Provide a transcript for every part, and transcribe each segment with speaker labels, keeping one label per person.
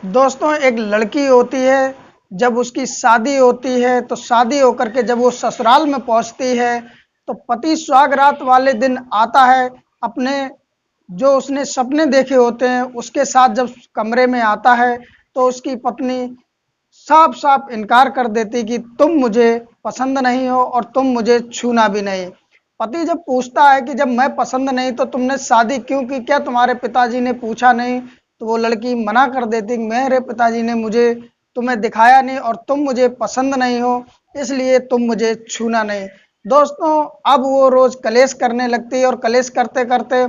Speaker 1: दोस्तों एक लड़की होती है, जब उसकी शादी होती है तो शादी होकर के जब वो ससुराल में पहुंचती है तो पति सुहागरात वाले दिन आता है। अपने जो उसने सपने देखे होते हैं उसके साथ जब कमरे में आता है तो उसकी पत्नी साफ साफ इनकार कर देती कि तुम मुझे पसंद नहीं हो और तुम मुझे छूना भी नहीं। पति जब पूछता है कि जब मैं पसंद नहीं तो तुमने शादी क्यों की, क्या तुम्हारे पिताजी ने पूछा नहीं? तो वो लड़की मना कर देती कि मेरे पिताजी ने मुझे तुम्हें दिखाया नहीं और तुम मुझे पसंद नहीं हो, इसलिए तुम मुझे छूना नहीं। दोस्तों अब वो रोज कलेश करने लगती है और कलेश करते करते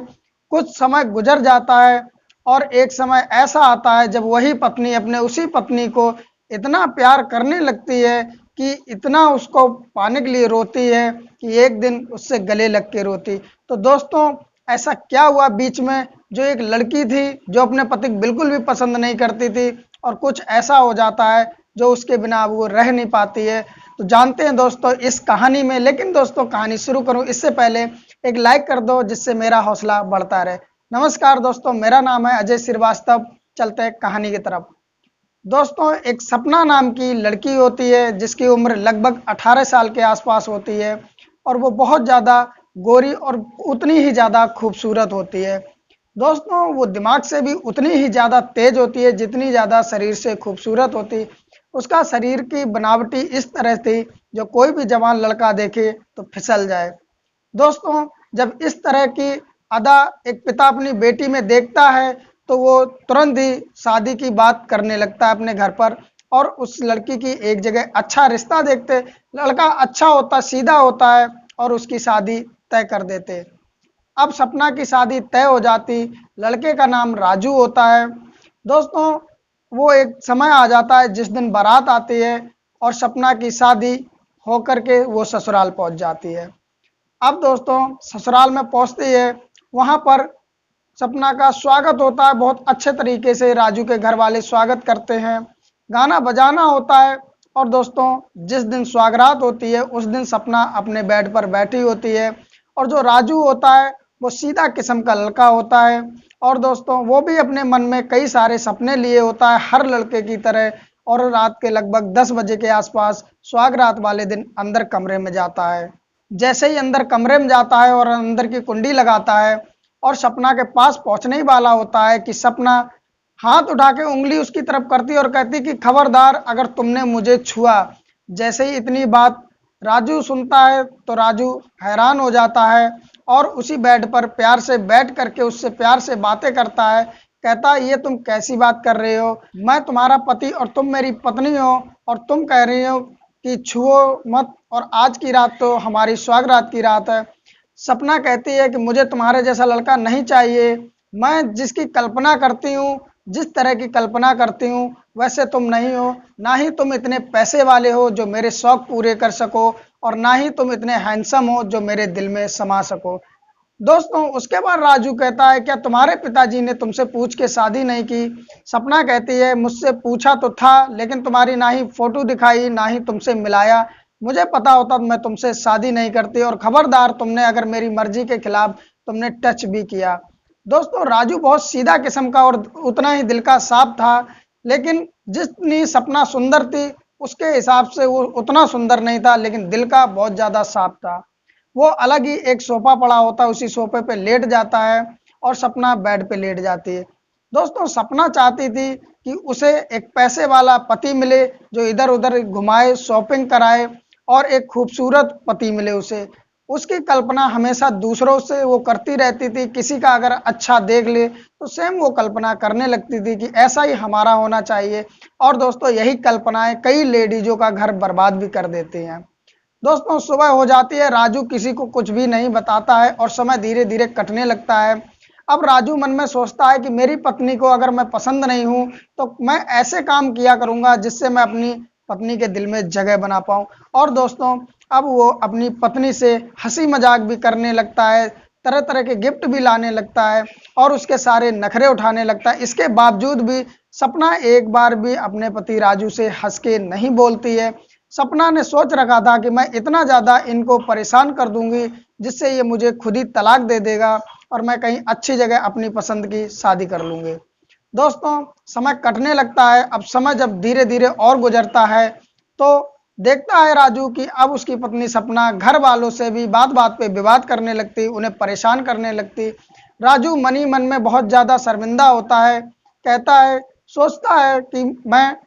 Speaker 1: कुछ समय गुजर जाता है और एक समय ऐसा आता है जब वही पत्नी अपने उसी पत्नी को इतना प्यार करने लगती है कि इतना उसको पाने के लिए रोती है कि एक दिन उससे गले लग के रोती। तो दोस्तों ऐसा क्या हुआ बीच में, जो एक लड़की थी जो अपने पति को बिल्कुल भी पसंद नहीं करती थी और कुछ ऐसा हो जाता है जो उसके बिना अब वो रह नहीं पाती है। तो जानते हैं दोस्तों इस कहानी में, लेकिन दोस्तों कहानी शुरू करूं इससे पहले एक लाइक कर दो जिससे मेरा हौसला बढ़ता रहे। नमस्कार दोस्तों, मेरा नाम है अजय श्रीवास्तव। चलते हैं कहानी की तरफ। दोस्तों एक सपना नाम की लड़की होती है जिसकी उम्र लगभग 18 साल के आसपास होती है और वो बहुत ज़्यादा गोरी और उतनी ही ज़्यादा खूबसूरत होती है। दोस्तों वो दिमाग से भी उतनी ही ज़्यादा तेज होती है जितनी ज़्यादा शरीर से खूबसूरत होती। उसका शरीर की बनावटी इस तरह थी जो कोई भी जवान लड़का देखे तो फिसल जाए। दोस्तों जब इस तरह की अदा एक पिता अपनी बेटी में देखता है तो वो तुरंत ही शादी की बात करने लगता है अपने घर पर और उस लड़की की एक जगह अच्छा रिश्ता देखते। लड़का अच्छा होता, सीधा होता है और उसकी शादी तय कर देते। अब सपना की शादी तय हो जाती। लड़के का नाम राजू होता है। दोस्तों वो एक समय आ जाता है जिस दिन बारात आती है और सपना की शादी होकर के वो ससुराल पहुंच जाती है। अब दोस्तों ससुराल में पहुंचती है, वहां पर सपना का स्वागत होता है। बहुत अच्छे तरीके से राजू के घर वाले स्वागत करते हैं, गाना बजाना होता है। और दोस्तों जिस दिन स्वागरात होती है उस दिन सपना अपने बेड पर बैठी होती है और जो राजू होता है वो सीधा किस्म का लड़का होता है। और दोस्तों वो भी अपने मन में कई सारे सपने लिए होता है हर लड़के की तरह। और रात के लगभग 10 बजे के आसपास स्वागरात वाले दिन अंदर कमरे में जाता है। जैसे ही अंदर कमरे में जाता है और अंदर की कुंडी लगाता है और सपना के पास पहुंचने ही वाला होता है कि सपना हाथ उठा के उंगली उसकी तरफ करती और कहती कि खबरदार अगर तुमने मुझे छुआ। जैसे ही इतनी बात राजू सुनता है तो राजू हैरान हो जाता है और उसी बेड पर प्यार से बैठ करके उससे प्यार से बातें करता है। कहता है ये तुम कैसी बात कर रहे हो, मैं तुम्हारा पति और तुम मेरी पत्नी हो और तुम कह रही हो कि छुओ मत, और आज की रात तो हमारी सुहागरात की रात है। सपना कहती है कि मुझे तुम्हारे जैसा लड़का नहीं चाहिए, मैं जिसकी कल्पना करती हूँ, जिस तरह की कल्पना करती हूँ वैसे तुम नहीं हो। ना ही तुम इतने पैसे वाले हो जो मेरे शौक पूरे कर सको और ना ही तुम इतने हैंडसम हो जो मेरे दिल में समा सको। दोस्तों उसके बाद राजू कहता है क्या तुम्हारे पिताजी ने तुमसे पूछ के शादी नहीं की? सपना कहती है मुझसे पूछा तो था लेकिन तुम्हारी ना ही फोटो दिखाई ना ही तुमसे मिलाया। मुझे पता होता तो मैं तुमसे शादी नहीं करती और खबरदार तुमने अगर मेरी मर्जी के खिलाफ तुमने टच भी किया। दोस्तों राजू बहुत सीधा किस्म का और उतना ही दिल का साफ था, लेकिन जितनी सपना सुंदर थी उसके हिसाब से वो उतना सुंदर नहीं था, लेकिन दिल का बहुत ज़्यादा साफ था। वो अलग ही एक सोफा पड़ा होता है, उसी सोफे पे लेट जाता है और सपना बेड पे लेट जाती है। दोस्तों सपना चाहती थी कि उसे एक पैसे वाला पति मिले जो इधर उधर घुमाए, शॉपिंग कराए और एक खूबसूरत पति मिले उसे। उसकी कल्पना हमेशा दूसरों से वो करती रहती थी, किसी का अगर अच्छा देख ले तो सेम वो कल्पना करने लगती थी कि ऐसा ही हमारा होना चाहिए। और दोस्तों यही कल्पनाएं कई लेडीजों का घर बर्बाद भी कर देती हैं। दोस्तों सुबह हो जाती है, राजू किसी को कुछ भी नहीं बताता है और समय धीरे धीरे कटने लगता है। अब राजू मन में सोचता है कि मेरी पत्नी को अगर मैं पसंद नहीं हूं तो मैं ऐसे काम किया करूंगा जिससे मैं अपनी पत्नी के दिल में जगह बना पाऊं। और दोस्तों अब वो अपनी पत्नी से हंसी मजाक भी करने लगता है, तरह तरह के गिफ्ट भी लाने लगता है और उसके सारे नखरे उठाने लगता है। इसके बावजूद भी सपना एक बार भी अपने पति राजू से हंस के नहीं बोलती है। सपना ने सोच रखा था कि मैं इतना ज़्यादा इनको परेशान कर दूंगी जिससे ये मुझे खुद ही तलाक दे देगा और मैं कहीं अच्छी जगह अपनी पसंद की शादी कर लूंगी। दोस्तों समय कटने लगता है। अब समय जब धीरे धीरे और गुजरता है तो देखता है राजू कि अब उसकी पत्नी सपना घर वालों से भी बात बात पे विवाद करने लगती, उन्हें परेशान करने लगती। राजू मन ही मन में बहुत ज़्यादा शर्मिंदा होता है, कहता है, सोचता है कि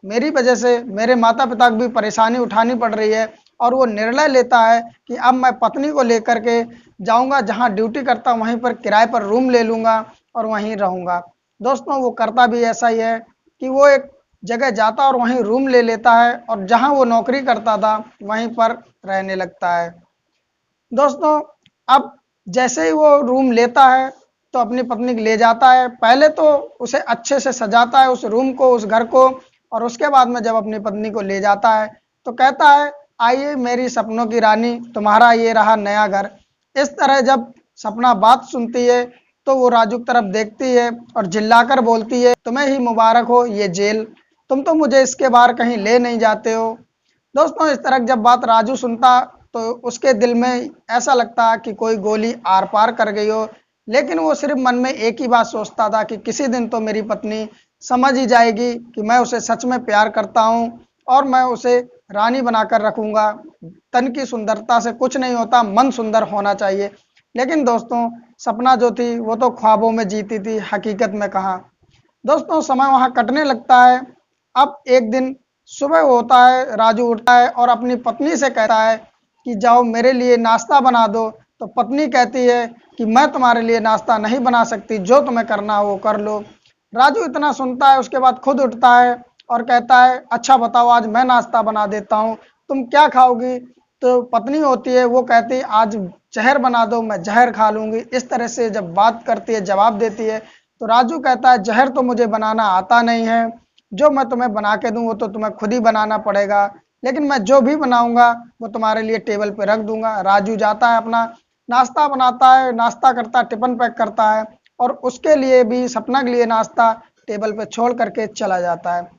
Speaker 1: मेरी वजह से मेरे माता पिता को भी परेशानी उठानी पड़ रही है, और वो निर्णय लेता है कि अब मैं पत्नी को लेकर के जाऊंगा, जहां ड्यूटी करता हूं वहीं पर किराए पर रूम ले लूंगा और वहीं रहूंगा। दोस्तों वो करता भी ऐसा ही है कि वो एक जगह जाता और वहीं रूम ले लेता है और जहां वो नौकरी करता था वहीं पर रहने लगता है। दोस्तों अब जैसे ही वो रूम लेता है तो अपनी पत्नी को ले जाता है। पहले तो उसे अच्छे से सजाता है उस रूम को, उस घर को, और उसके बाद में जब अपनी पत्नी को ले जाता है तो कहता है, आइए मेरी सपनों की रानी, तुम्हारा ये रहा नया घर। इस तरह जब सपना बात सुनती है तो वो राजू की तरफ देखती है और चिल्लाकर बोलती है, तुम्हें ही मुबारक हो ये जेल, तुम तो मुझे इसके बाहर कहीं ले नहीं जाते हो। दोस्तों इस तरह की जब बात राजू सुनता तो उसके दिल में ऐसा लगता कि कोई गोली आर पार कर गई हो, लेकिन वो सिर्फ मन में एक ही बात सोचता था कि किसी दिन तो मेरी पत्नी समझ ही जाएगी कि मैं उसे सच में प्यार करता हूँ और मैं उसे रानी बनाकर रखूंगा। तन की सुंदरता से कुछ नहीं होता, मन सुंदर होना चाहिए। लेकिन दोस्तों सपना जो थी वो तो ख्वाबों में जीती थी, हकीकत में कहाँ। दोस्तों समय वहां कटने लगता है। अब एक दिन सुबह होता है, राजू उठता है और अपनी पत्नी से कहता है कि जाओ मेरे लिए नाश्ता बना दो। तो पत्नी कहती है कि मैं तुम्हारे लिए नाश्ता नहीं बना सकती, जो तुम्हें करना हो वो कर लो। राजू इतना सुनता है, उसके बाद खुद उठता है और कहता है, अच्छा बताओ आज मैं नाश्ता बना देता हूँ, तुम क्या खाओगी। तो पत्नी होती है वो कहती है, आज जहर बना दो, मैं जहर खा लूंगी। इस तरह से जब बात करती है, जवाब देती है, तो राजू कहता है, जहर तो मुझे बनाना आता नहीं है, जो मैं तुम्हें बना के दूं वो तो तुम्हें खुद ही बनाना पड़ेगा, लेकिन मैं जो भी बनाऊंगा वो तुम्हारे लिए टेबल पे रख दूंगा। राजू जाता है, अपना नाश्ता बनाता है, नाश्ता करता है, टिफिन पैक करता है और उसके लिए भी, सपना के लिए नाश्ता टेबल पे छोड़ करके चला जाता है।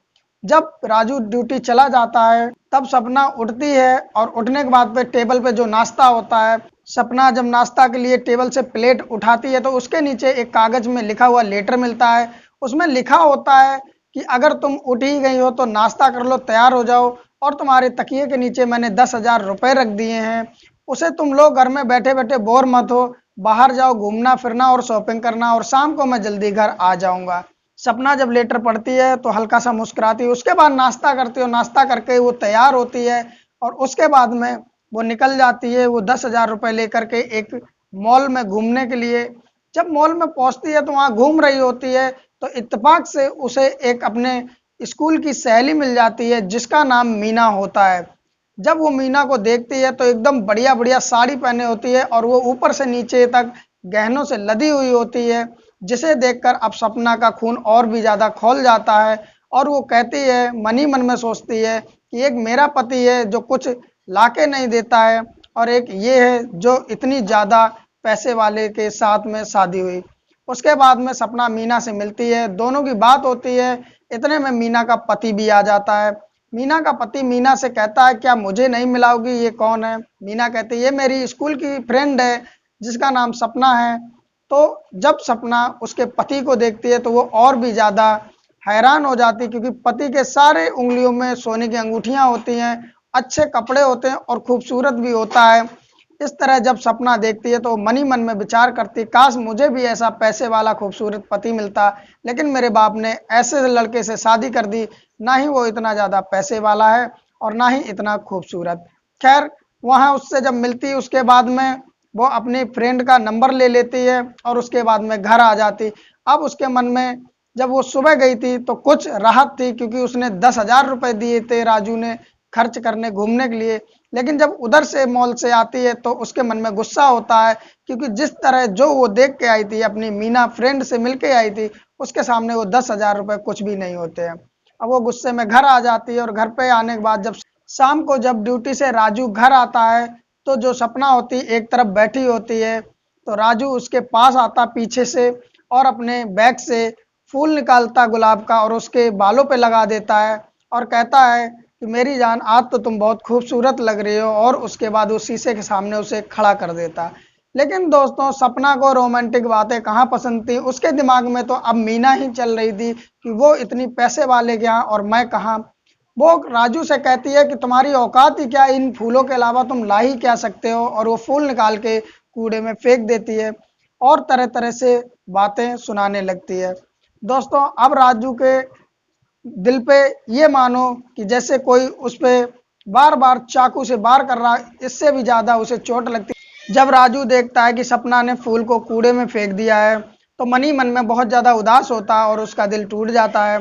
Speaker 1: जब राजू ड्यूटी चला जाता है तब सपना उठती है और उठने के बाद पे टेबल पे जो नाश्ता होता है, सपना जब नाश्ता के लिए टेबल से प्लेट उठाती है तो उसके नीचे एक कागज में लिखा हुआ लेटर मिलता है। उसमें लिखा होता है कि अगर तुम उठ ही गई हो तो नाश्ता कर लो, तैयार हो जाओ, और तुम्हारे तकिए के नीचे मैंने 10,000 रुपए रख दिए हैं, उसे तुम लोग घर में बैठे बैठे बोर मत हो, बाहर जाओ घूमना फिरना और शॉपिंग करना, और शाम को मैं जल्दी घर आ जाऊंगा। सपना जब लेटर पढ़ती है तो हल्का सा मुस्कुराती है, उसके बाद नाश्ता करती है, नाश्ता करके वो तैयार होती है और उसके बाद में वो निकल जाती है, वो 10,000 रुपए लेकर के एक मॉल में घूमने के लिए। जब मॉल में पहुंचती है तो वहां घूम रही होती है तो इत्तेफाक से उसे एक अपने स्कूल की सहेली मिल जाती है जिसका नाम मीना होता है। जब वो मीना को देखती है तो एकदम बढ़िया बढ़िया साड़ी पहने होती है और वो ऊपर से नीचे तक गहनों से लदी हुई होती है, जिसे देखकर अब सपना का खून और भी ज़्यादा खौल जाता है और वो कहती है, मन ही मन में सोचती है कि एक मेरा पति है जो कुछ लाके नहीं देता है, और एक ये है जो इतनी ज़्यादा पैसे वाले के साथ में शादी हुई। उसके बाद में सपना मीना से मिलती है, दोनों की बात होती है। इतने में मीना का पति भी आ जाता है। मीना का पति मीना से कहता है, क्या मुझे नहीं मिलाओगी, ये कौन है। मीना कहती है, ये मेरी स्कूल की फ्रेंड है जिसका नाम सपना है। तो जब सपना उसके पति को देखती है तो वो और भी ज़्यादा हैरान हो जाती है, क्योंकि पति के सारे उंगलियों में सोने की अंगूठियां होती हैं, अच्छे कपड़े होते हैं और खूबसूरत भी होता है। इस तरह जब सपना देखती है तो मन ही मन में विचार करती, काश मुझे भी ऐसा पैसे वाला खूबसूरत पति मिलता, लेकिन मेरे बाप ने ऐसे लड़के से शादी कर दी, ना ही वो इतना ज़्यादा पैसे वाला है और ना ही इतना खूबसूरत। खैर वहाँ उससे जब मिलती है उसके बाद में वो अपनी फ्रेंड का नंबर ले लेती है और उसके बाद में घर आ जाती। अब उसके मन में, जब वो सुबह गई थी तो कुछ राहत थी, क्योंकि उसने 10,000 रुपए दिए थे राजू ने खर्च करने घूमने के लिए, लेकिन जब उधर से मॉल से आती है तो उसके मन में गुस्सा होता है, क्योंकि जिस तरह जो वो देख के आई थी, अपनी मीना फ्रेंड से मिल के आई थी, उसके सामने वो 10,000 रुपए कुछ भी नहीं होते हैं। अब वो गुस्से में घर आ जाती है और घर पे आने के बाद जब शाम को जब ड्यूटी से राजू घर आता है तो जो सपना होती एक तरफ बैठी होती है, तो राजू उसके पास आता पीछे से और अपने बैग से फूल निकालता गुलाब का और उसके बालों पे लगा देता है और कहता है कि मेरी जान आज तो तुम बहुत खूबसूरत लग रही हो, और उसके बाद वो शीशे के सामने उसे खड़ा कर देता। लेकिन दोस्तों सपना को रोमांटिक बातें कहाँ पसंद थी, उसके दिमाग में तो अब मीना ही चल रही थी कि वो इतनी पैसे वाले के यहाँ और मैं कहाँ। वो राजू से कहती है कि तुम्हारी औकात ही क्या, इन फूलों के अलावा तुम ला ही क्या सकते हो, और वो फूल निकाल के कूड़े में फेंक देती है और तरह तरह से बातें सुनाने लगती है। दोस्तों अब राजू के दिल पे ये मानो कि जैसे कोई उस पे बार बार चाकू से वार कर रहा है, इससे भी ज्यादा उसे चोट लगती है। जब राजू देखता है कि सपना ने फूल को कूड़े में फेंक दिया है तो मन ही मन में बहुत ज्यादा उदास होता है और उसका दिल टूट जाता है।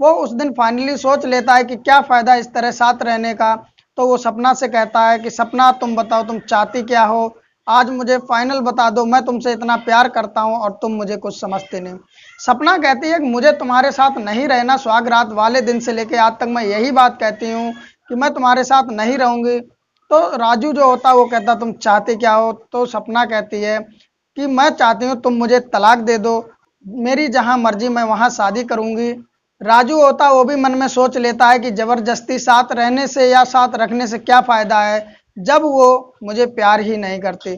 Speaker 1: वो उस दिन फाइनली सोच लेता है कि क्या फायदा इस तरह साथ रहने का। तो वो सपना से कहता है कि सपना तुम बताओ तुम चाहती क्या हो, आज मुझे फाइनल बता दो, मैं तुमसे इतना प्यार करता हूँ और तुम मुझे कुछ समझते नहीं। सपना कहती है कि मुझे तुम्हारे साथ नहीं रहना, सुहाग रात वाले दिन से लेके आज तक मैं यही बात कहती हूँ कि मैं तुम्हारे साथ नहीं रहूंगी। तो राजू जो होता है वो कहता तुम चाहते क्या हो, तो सपना कहती है कि मैं चाहती हूँ तुम मुझे तलाक दे दो, मेरी जहां मर्जी मैं वहां शादी करूंगी। राजू होता वो भी मन में सोच लेता है कि जबरदस्ती साथ रहने से या साथ रखने से क्या फायदा है जब वो मुझे प्यार ही नहीं करती।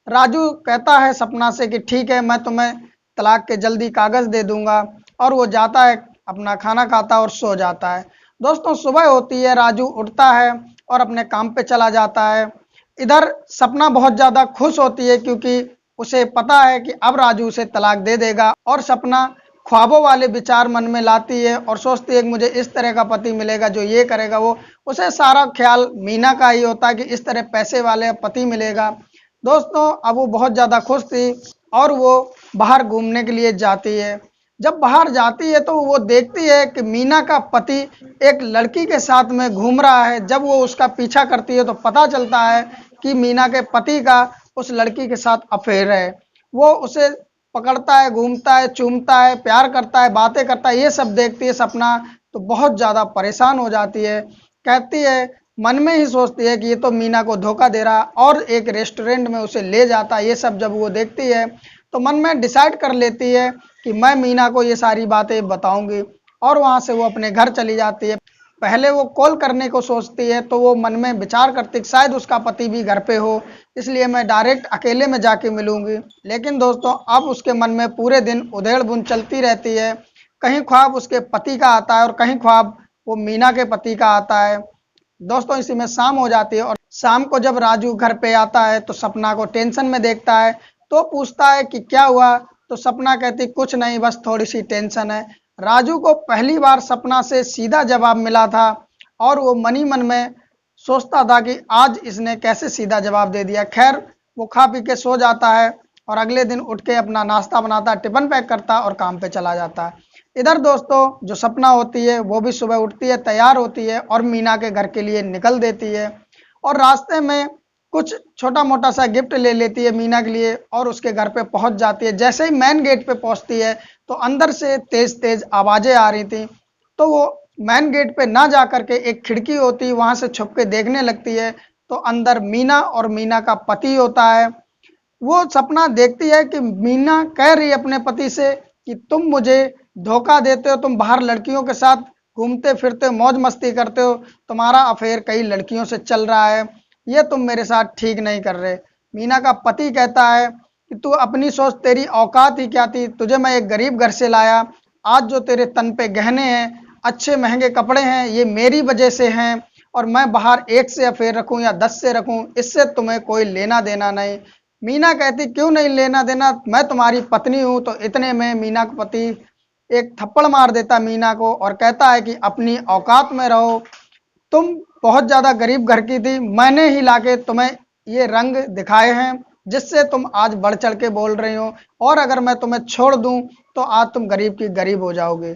Speaker 1: राजू कहता है सपना से कि ठीक है मैं तुम्हें तलाक के जल्दी कागज दे दूंगा, और वो जाता है अपना खाना खाता है और सो जाता है। दोस्तों सुबह होती है, राजू उठता है और अपने काम पे चला जाता है। इधर सपना बहुत ज्यादा खुश होती है क्योंकि उसे पता है कि अब राजू उसे तलाक दे देगा, और सपना ख्वाबों वाले विचार मन में लाती है और सोचती है कि मुझे इस तरह का पति मिलेगा जो ये करेगा वो। उसे सारा ख्याल मीना का ही होता है कि इस तरह पैसे वाले पति मिलेगा। दोस्तों अब वो बहुत ज़्यादा खुश थी और वो बाहर घूमने के लिए जाती है। जब बाहर जाती है तो वो देखती है कि मीना का पति एक लड़की के साथ में घूम रहा है। जब वो उसका पीछा करती है तो पता चलता है कि मीना के पति का उस लड़की के साथ अफेयर है। वो उसे पकड़ता है, घूमता है, चूमता है, प्यार करता है, बातें करता है। ये सब देखती है सपना तो बहुत ज़्यादा परेशान हो जाती है। कहती है, मन में ही सोचती है कि ये तो मीना को धोखा दे रहा, और एक रेस्टोरेंट में उसे ले जाता है। ये सब जब वो देखती है तो मन में डिसाइड कर लेती है कि मैं मीना को ये सारी बातें बताऊंगी, और वहां से वो अपने घर चली जाती है। पहले वो कॉल करने को सोचती है तो वो मन में विचार करती है शायद उसका पति भी घर पे हो, इसलिए मैं डायरेक्ट अकेले में जाके मिलूंगी। लेकिन दोस्तों अब उसके मन में पूरे दिन उधेड़ बुन चलती रहती है। कहीं ख्वाब उसके पति का आता है और कहीं ख्वाब वो मीना के पति का आता है। दोस्तों इसी में शाम हो जाती है, और शाम को जब राजू घर पे आता है तो सपना को टेंशन में देखता है। तो पूछता है कि क्या हुआ, तो सपना कहती कुछ नहीं, बस थोड़ी सी टेंशन है। राजू को पहली बार सपना से सीधा जवाब मिला था और वो मन ही मन में सोचता था कि आज इसने कैसे सीधा जवाब दे दिया। खैर वो खा पी के सो जाता है और अगले दिन उठ के अपना नाश्ता बनाता, टिफिन पैक करता और काम पे चला जाता है। इधर दोस्तों जो सपना होती है वो भी सुबह उठती है, तैयार होती है और मीना के घर के लिए निकल देती है, और रास्ते में कुछ छोटा मोटा सा गिफ्ट ले लेती है मीना के लिए और उसके घर पे पहुंच जाती है। जैसे ही मेन गेट पे पहुंचती है तो अंदर से तेज तेज आवाजें आ रही थी। तो वो मेन गेट पे ना जा करके एक खिड़की होती है वहां से छुप के देखने लगती है। तो अंदर मीना और मीना का पति होता है। वो सपना देखती है कि मीना कह रही है अपने पति से कि तुम मुझे धोखा देते हो, तुम बाहर लड़कियों के साथ घूमते फिरते हो, मौज मस्ती करते हो, तुम्हारा अफेयर कई लड़कियों से चल रहा है, ये तुम मेरे साथ ठीक नहीं कर रहे। मीना का पति कहता है कि तू अपनी सोच, तेरी औकात ही क्या थी, तुझे मैं एक गरीब घर से लाया, आज जो तेरे तन पे गहने हैं, अच्छे महंगे कपड़े हैं, ये मेरी वजह से हैं, और मैं बाहर एक से अफेयर रखूं या 10 से रखूं, इससे तुम्हें कोई लेना देना नहीं। मीना कहती क्यों नहीं लेना देना, मैं तुम्हारी पत्नी हूं। तो इतने में मीना का पति एक थप्पड़ मार देता मीना को और कहता है कि अपनी औकात में रहो, तुम बहुत ज्यादा गरीब घर की थी, मैंने ही लाके तुम्हें ये रंग दिखाए हैं जिससे तुम आज बढ़ चढ़ के बोल रही हो, और अगर मैं तुम्हें छोड़ दूं तो आज तुम गरीब की गरीब हो जाओगे।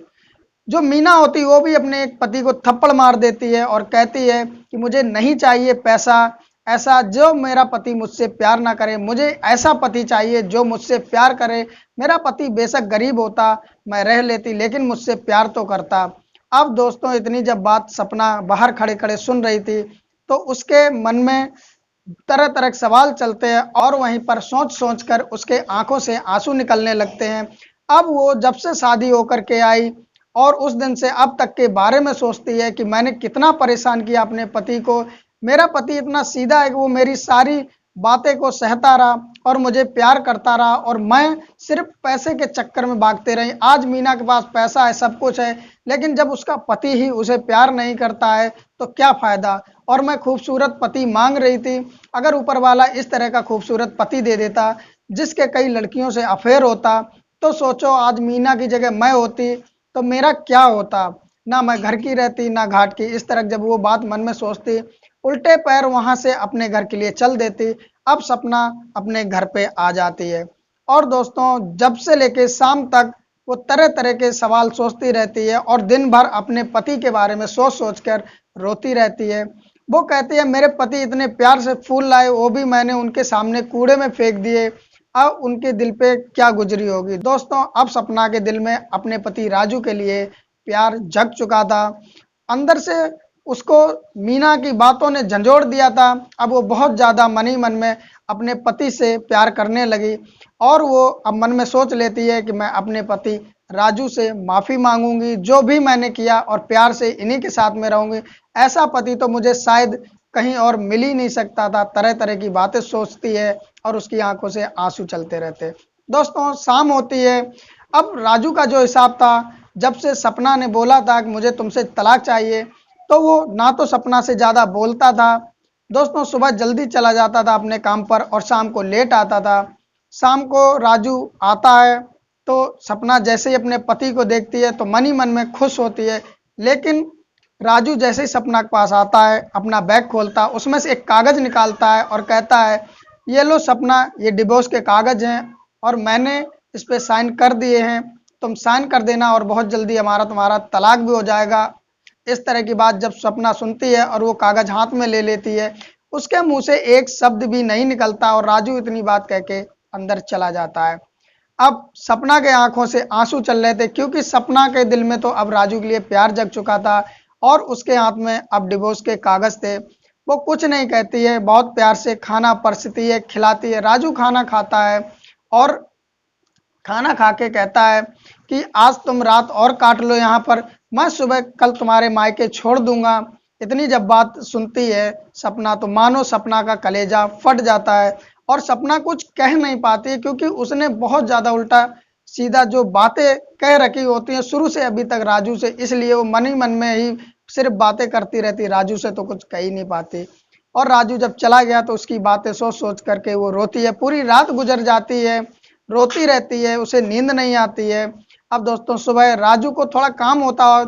Speaker 1: जो मीना होती है वो भी अपने एक पति को थप्पड़ मार देती है और कहती है कि मुझे नहीं चाहिए पैसा, ऐसा जो मेरा पति मुझसे प्यार ना करे, मुझे ऐसा पति चाहिए जो मुझसे प्यार करे। मेरा पति बेशक गरीब होता, मैं रह लेती, लेकिन मुझसे प्यार तो करता। अब दोस्तों इतनी जब बात सपना बाहर खड़े खड़े सुन रही थी तो उसके मन में तरह तरह के सवाल चलते हैं और वहीं पर सोच सोच कर उसके आंखों से आंसू निकलने लगते हैं। अब वो जब से शादी होकर के आई और उस दिन से अब तक के बारे में सोचती है कि मैंने कितना परेशान किया अपने पति को। मेरा पति इतना सीधा है कि वो मेरी सारी बातें को सहता रहा और मुझे प्यार करता रहा और मैं सिर्फ पैसे के चक्कर में भागते रही। आज मीना के पास पैसा है, सब कुछ है, लेकिन जब उसका पति ही उसे प्यार नहीं करता है तो क्या फ़ायदा। और मैं खूबसूरत पति मांग रही थी, अगर ऊपर वाला इस तरह का खूबसूरत पति दे देता जिसके कई लड़कियों से अफेयर होता, तो सोचो आज मीना की जगह मैं होती तो मेरा क्या होता। ना मैं घर की रहती ना घाट की। इस तरह जब वो बात मन में सोचती, उल्टे पैर वहां से अपने घर के लिए चल देती। अब सपना अपने घर पे आ जाती है और दोस्तों जब से लेके शाम तक वो तरह तरह के सवाल सोचती रहती है और दिन भर अपने पति के बारे में सोच सोच कर रोती रहती है। वो कहती है मेरे पति इतने प्यार से फूल लाए, वो भी मैंने उनके सामने कूड़े में फेंक दिए, अब उनके दिल पे क्या गुजरी होगी। दोस्तों अब सपना के दिल में अपने पति राजू के लिए प्यार जग चुका था। अंदर से उसको मीना की बातों ने झंझोड़ दिया था। अब वो बहुत ज़्यादा मन ही मन में अपने पति से प्यार करने लगी और वो अब मन में सोच लेती है कि मैं अपने पति राजू से माफ़ी मांगूंगी, जो भी मैंने किया, और प्यार से इन्हीं के साथ में रहूंगी। ऐसा पति तो मुझे शायद कहीं और मिल ही नहीं सकता था। तरह तरह की बातें सोचती है और उसकी आंखों से आंसू चलते रहते। दोस्तों शाम होती है। अब राजू का जो हिसाब था, जब से सपना ने बोला था कि मुझे तुमसे तलाक चाहिए, तो वो ना तो सपना से ज़्यादा बोलता था। दोस्तों सुबह जल्दी चला जाता था अपने काम पर और शाम को लेट आता था। शाम को राजू आता है तो सपना जैसे ही अपने पति को देखती है तो मन ही मन में खुश होती है, लेकिन राजू जैसे ही सपना के पास आता है, अपना बैग खोलता है, उसमें से एक कागज़ निकालता है और कहता है ये लो सपना, ये डिवोर्स के कागज़ हैं और मैंने इस पे साइन कर दिए हैं, तुम साइन कर देना और बहुत जल्दी हमारा तुम्हारा तलाक भी हो जाएगा। इस तरह की बात जब सपना सुनती है और वो कागज़ हाथ में ले लेती है, उसके मुंह से एक शब्द भी नहीं निकलता और राजू इतनी बात कह के अंदर चला जाता है। अब सपना के आंखों से आंसू चल रहे थे, क्योंकि सपना के दिल में तो अब राजू के लिए प्यार जग चुका था और उसके हाथ में अब डिवोर्स के कागज़ थे। वो कुछ नहीं कहती है, बहुत प्यार से खाना परसती है, खिलाती है। राजू खाना खाता है और खाना खा के कहता है कि आज तुम रात और काट लो यहाँ पर, मैं सुबह कल तुम्हारे मायके छोड़ दूंगा। इतनी जब बात सुनती है सपना तो मानो सपना का कलेजा फट जाता है और सपना कुछ कह नहीं पाती है, क्योंकि उसने बहुत ज़्यादा उल्टा सीधा जो बातें कह रखी होती हैं शुरू से अभी तक राजू से, इसलिए वो मन ही मन में ही सिर्फ बातें करती रहती, राजू से तो कुछ कह ही नहीं पाती। और राजू जब चला गया तो उसकी बातें सोच सोच करके वो रोती है, पूरी रात गुजर जाती है, रोती रहती है, उसे नींद नहीं आती है। अब दोस्तों सुबह राजू को थोड़ा काम होता है,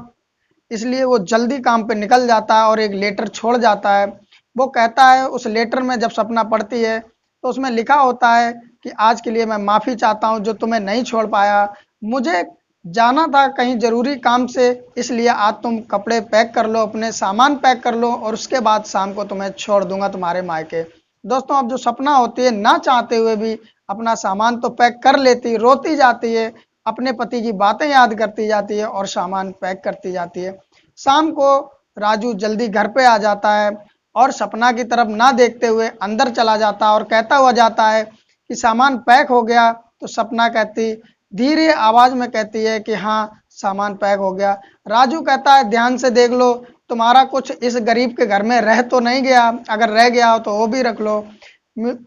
Speaker 1: इसलिए वो जल्दी काम पे निकल जाता है और एक लेटर छोड़ जाता है। वो कहता है, उस लेटर में जब सपना पढ़ती है तो उसमें लिखा होता है कि आज के लिए मैं माफ़ी चाहता हूँ जो तुम्हें नहीं छोड़ पाया, मुझे जाना था कहीं ज़रूरी काम से, इसलिए आज तुम कपड़े पैक कर लो, अपने सामान पैक कर लो और उसके बाद शाम को तुम्हें छोड़ दूंगा तुम्हारे मायके। दोस्तों अब जो सपना होती है ना चाहते हुए भी अपना सामान तो पैक कर लेती, रोती जाती है, अपने पति की बातें याद करती जाती है और सामान पैक करती जाती है। शाम को राजू जल्दी घर पे आ जाता है और सपना की तरफ ना देखते हुए अंदर चला जाता है और कहता हुआ जाता है कि सामान पैक हो गया। तो सपना कहती धीरे आवाज में कहती है कि हाँ सामान पैक हो गया। राजू कहता है ध्यान से देख लो, तुम्हारा कुछ इस गरीब के घर में रह तो नहीं गया, अगर रह गया हो तो वो भी रख लो।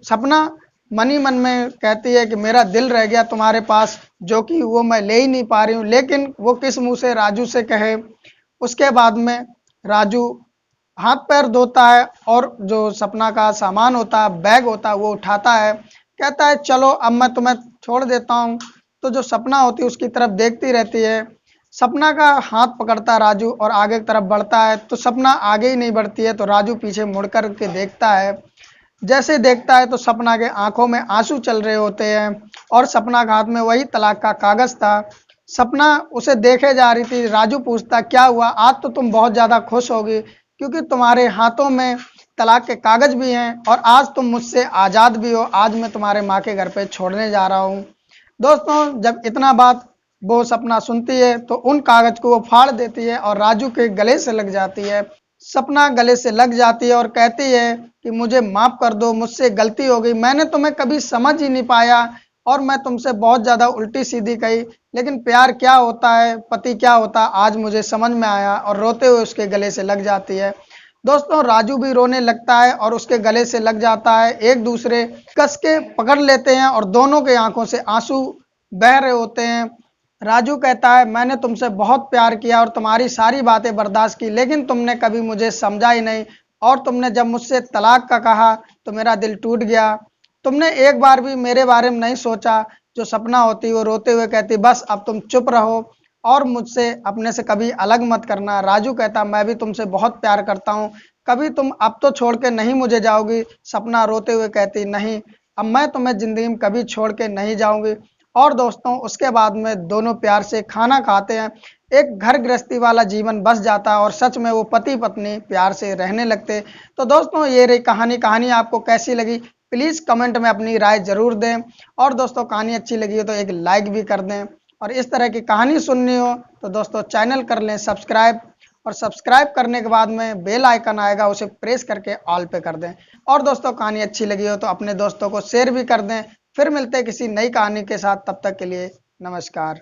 Speaker 1: सपना मन ही मन में कहती है कि मेरा दिल रह गया तुम्हारे पास, जो कि वो मैं ले ही नहीं पा रही हूँ, लेकिन वो किस मुंह से राजू से कहे। उसके बाद में राजू हाथ पैर धोता है और जो सपना का सामान होता है, बैग होता है, वो उठाता है, कहता है चलो अब मैं तुम्हें छोड़ देता हूँ। तो जो सपना होती है उसकी तरफ देखती रहती है। सपना का हाथ पकड़ता है राजू और आगे की तरफ बढ़ता है, तो सपना आगे ही नहीं बढ़ती है, तो राजू पीछे मुड़ कर के देखता है। जैसे देखता है तो सपना के आंखों में आंसू चल रहे होते हैं और सपना के हाथ में वही तलाक का कागज था। सपना उसे देखे जा रही थी। राजू पूछता क्या हुआ, आज तो तुम बहुत ज़्यादा खुश होगी क्योंकि तुम्हारे हाथों में तलाक के कागज भी हैं और आज तुम मुझसे आज़ाद भी हो, आज मैं तुम्हारे माँ के घर पे छोड़ने जा रहा हूँ। दोस्तों जब इतना बात वो सपना सुनती है तो उन कागज को वो फाड़ देती है और राजू के गले से लग जाती है। सपना गले से लग जाती है और कहती है कि मुझे माफ़ कर दो, मुझसे गलती हो गई, मैंने तुम्हें कभी समझ ही नहीं पाया और मैं तुमसे बहुत ज़्यादा उल्टी सीधी कही, लेकिन प्यार क्या होता है, पति क्या होता है, आज मुझे समझ में आया, और रोते हुए उसके गले से लग जाती है। दोस्तों राजू भी रोने लगता है और उसके गले से लग जाता है, एक दूसरे कस के पकड़ लेते हैं और दोनों के आंखों से आंसू बह रहे होते हैं। राजू कहता है, मैंने तुमसे बहुत प्यार किया और तुम्हारी सारी बातें बर्दाश्त की, लेकिन तुमने कभी मुझे समझा ही नहीं और तुमने जब मुझसे तलाक का कहा तो मेरा दिल टूट गया। तुमने एक बार भी मेरे बारे में नहीं सोचा। जो सपना होती वो रोते हुए कहती, बस अब तुम चुप रहो और मुझसे अपने से कभी अलग मत करना। राजू कहता, मैं भी तुमसे बहुत प्यार करता हूँ, कभी तुम अब तो छोड़ के नहीं मुझे जाओगी। सपना रोते हुए कहती, नहीं, अब मैं तुम्हें जिंदगी में कभी छोड़ के नहीं जाऊंगी। और दोस्तों उसके बाद में दोनों प्यार से खाना खाते हैं, एक घर गृहस्थी वाला जीवन बस जाता है और सच में वो पति पत्नी प्यार से रहने लगते। तो दोस्तों ये रही कहानी आपको कैसी लगी प्लीज़ कमेंट में अपनी राय जरूर दें। और दोस्तों कहानी अच्छी लगी हो तो एक लाइक भी कर दें और इस तरह की कहानी सुननी हो तो दोस्तों चैनल कर लें सब्सक्राइब और सब्सक्राइब करने के बाद में बेल आइकन आएगा उसे प्रेस करके ऑल पे कर दें। और दोस्तों कहानी अच्छी लगी हो तो अपने दोस्तों को शेयर भी कर दें। फिर मिलते हैं किसी नई कहानी के साथ, तब तक के लिए नमस्कार।